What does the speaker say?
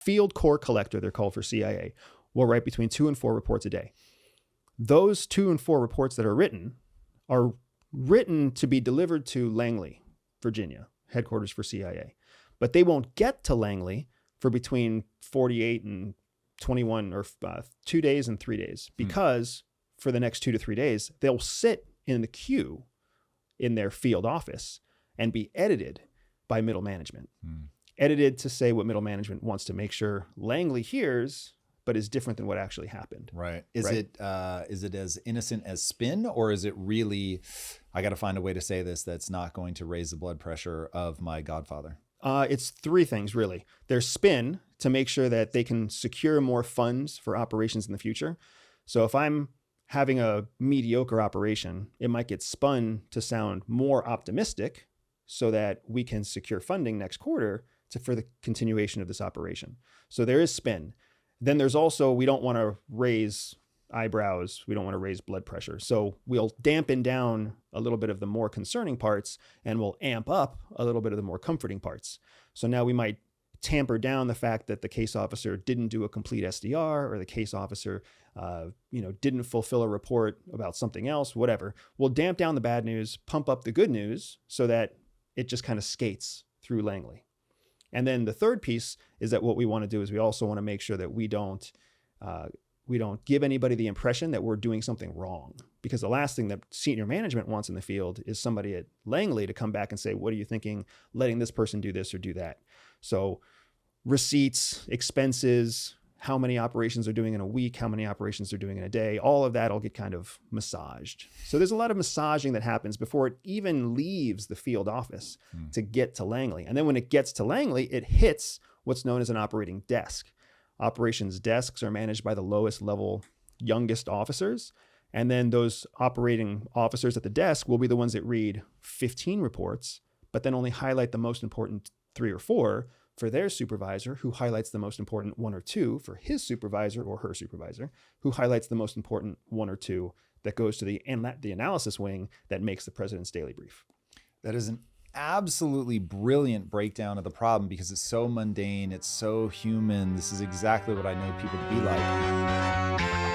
field core collector, they're called for CIA, will write between 2 and 4 reports a day. Those 2 and 4 reports that are written to be delivered to Langley, Virginia, headquarters for CIA. But they won't get to Langley for between 48 and 21 or 2 days and 3 days, because for the next 2 to 3 days, they'll sit in the queue in their field office and be edited by middle management. Edited to say what middle management wants to make sure Langley hears, but is different than what actually happened. Right. Is it as innocent as spin, or is it really, I got to find a way to say this that's not going to raise the blood pressure of my godfather? It's 3 things, really. There's spin to make sure that they can secure more funds for operations in the future. So if I'm having a mediocre operation, it might get spun to sound more optimistic so that we can secure funding next quarter for the continuation of this operation. So there is spin. Then there's also, we don't want to raise eyebrows. We don't want to raise blood pressure. So we'll dampen down a little bit of the more concerning parts and we'll amp up a little bit of the more comforting parts. So now we might tamper down the fact that the case officer didn't do a complete SDR, or the case officer, didn't fulfill a report about something else, whatever. We'll damp down the bad news, pump up the good news so that it just kind of skates through Langley. And then the third piece is that what we want to do is we also want to make sure that we don't give anybody the impression that we're doing something wrong. Because the last thing that senior management wants in the field is somebody at Langley to come back and say, what are you thinking, letting this person do this or do that? So receipts, expenses, how many operations they're doing in a week, how many operations they're doing in a day, all of that will get kind of massaged. So there's a lot of massaging that happens before it even leaves the field office to get to Langley. And then when it gets to Langley, it hits what's known as an operating desk. Operations desks are managed by the lowest level, youngest officers. And then those operating officers at the desk will be the ones that read 15 reports, but then only highlight the most important 3 or 4 for their supervisor, who highlights the most important 1 or 2 for his supervisor or her supervisor, who highlights the most important 1 or 2 that goes to the analysis wing that makes the president's daily brief. That is an absolutely brilliant breakdown of the problem, because it's so mundane, it's so human. This is exactly what I know people to be like.